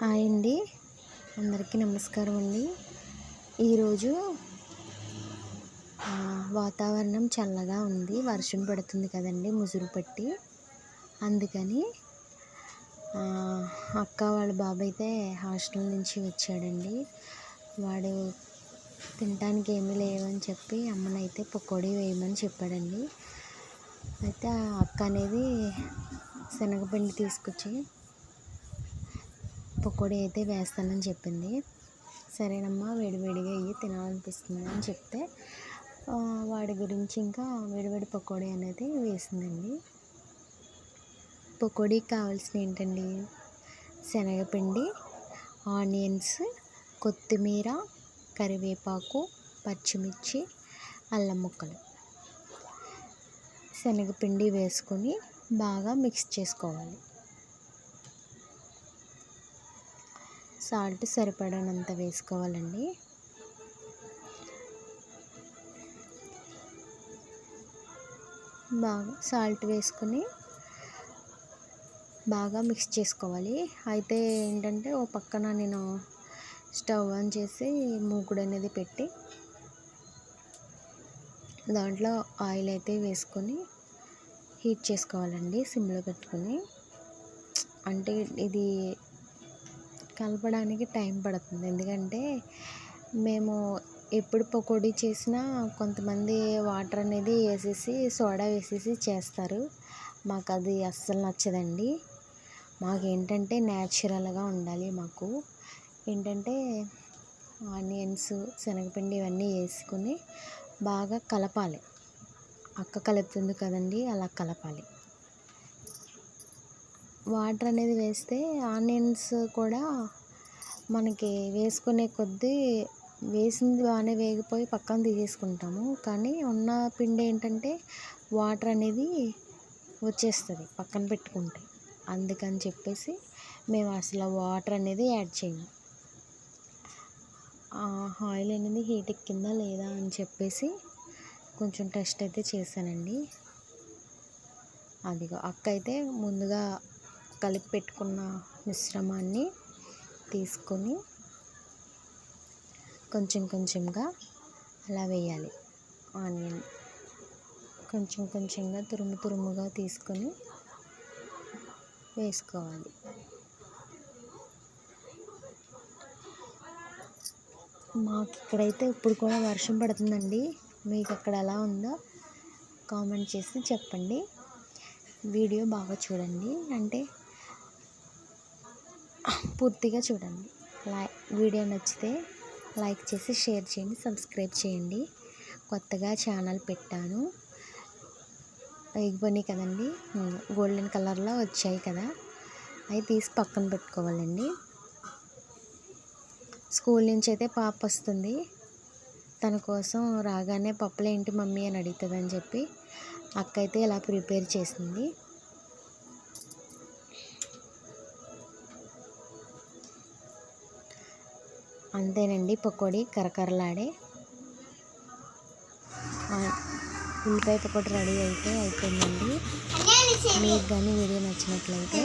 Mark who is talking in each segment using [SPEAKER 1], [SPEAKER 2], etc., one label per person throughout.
[SPEAKER 1] Hi అండి, అందరికీ నమస్కారం అండి. ఈరోజు వాతావరణం చల్లగా ఉంది, వర్షం పడుతుంది కదండి, ముసురు పట్టి. అందుకని అక్క వాళ్ళ బాబు అయితే హాస్టల్ నుంచి వచ్చాడండి. వాడు తినడానికి ఏమీ లేవని చెప్పి అమ్మనైతే పకోడీ వేయమని చెప్పాడండి. అయితే ఆ అక్క అనేది శనగపిండి తీసుకొచ్చి పకోడీ అయితే వేస్తానని చెప్పింది. సరేనమ్మా, వేడివేడిగా ఇవి తినాలనిపిస్తుంది అని చెప్తే వాడి గురించి ఇంకా వేడివేడి పకోడీ అనేది వేసిందండి. పకోడీకి కావాల్సిన ఏంటండి, శనగపిండి, ఆనియన్స్, కొత్తిమీర, కరివేపాకు, పచ్చిమిర్చి, అల్లం ముక్కలు, శనగపిండి వేసుకొని బాగా మిక్స్ చేసుకోవాలి. సాల్ట్ సరిపడనంత వేసుకోవాలండి. బాగా సాల్ట్ వేసుకొని బాగా మిక్స్ చేసుకోవాలి. అయితే ఏంటంటే ఓ పక్కన నేను స్టవ్ ఆన్ చేసి మూకుడు అనేది పెట్టి దాంట్లో ఆయిల్ అయితే వేసుకొని హీట్ చేసుకోవాలండి, సిమ్లో పెట్టుకొని. అంటే ఇది కలపడానికి టైం పడుతుంది, ఎందుకంటే మేము ఎప్పుడు పకోడీ చేసినా కొంతమంది వాటర్ అనేది వేసేసి సోడా వేసేసి చేస్తారు. మాకు అది అస్సలు నచ్చదండి. మాకేంటంటే న్యాచురల్గా ఉండాలి. మాకు ఏంటంటే ఆనియన్స్, శనగపిండి ఇవన్నీ వేసుకొని బాగా కలపాలి. అక్క కలుపుతుంది కదండి, అలా కలపాలి. వాటర్ అనేది వేస్తే ఆనియన్స్ కూడా మనకి వేసుకునే కొద్దీ వేసింది బాగానే వేగిపోయి పక్కన తీసేసుకుంటాము. కానీ ఉన్న పిండి ఏంటంటే వాటర్ అనేది వచ్చేస్తుంది పక్కన పెట్టుకుంటే. అందుకని చెప్పేసి మేము అసలు వాటర్ అనేది యాడ్ చేయము. ఆయిల్ అనేది హీట్ ఎక్కిందా లేదా అని చెప్పేసి కొంచెం టెస్ట్ అయితే చేశానండి. అదిగో అక్క అయితే ముందుగా కలిపి పెట్టుకున్న మిశ్రమాన్ని తీసుకొని కొంచెం కొంచెంగా అలా వేయాలి. ఆనియన్ కొంచెం కొంచెంగా తురుముగా తీసుకొని వేసుకోవాలి. మాకు ఇక్కడైతే ఇప్పుడు కూడా వర్షం పడుతుందండి. మీకు అక్కడ ఎలా ఉందో కామెంట్ చేసి చెప్పండి. వీడియో బాగా చూడండి, అంటే పూర్తిగా చూడండి. వీడియో నచ్చితే లైక్ చేసి షేర్ చేయండి, సబ్స్క్రైబ్ చేయండి. కొత్తగా ఛానల్ పెట్టాను. ఎగిపోయినాయి కదండి, గోల్డెన్ కలర్లో వచ్చాయి కదా, అవి తీసి పక్కన పెట్టుకోవాలండి. స్కూల్ నుంచి అయితే పాప వస్తుంది. తన కోసం రాగానే పప్పులేంటి మమ్మీ అని అడుగుతుందని చెప్పి అక్క అయితే ఇలా ప్రిపేర్ చేసింది. అంతేనండి, పకోడీ కరకరలాడే ఉల్లిపాయ పకోడీ రెడీ అయితే అయిపోయిందండి. మీకు కానీ వీడియో నచ్చినట్లయితే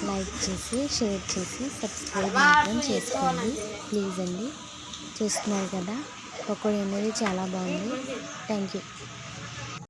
[SPEAKER 1] లైక్ చేసి షేర్ చేసి సబ్స్క్రైబ్ మాత్రం చేసుకోండి ప్లీజ్ అండి. చూస్తున్నారు కదా, పకోడీ అనేది చాలా బాగుంది. Thank you.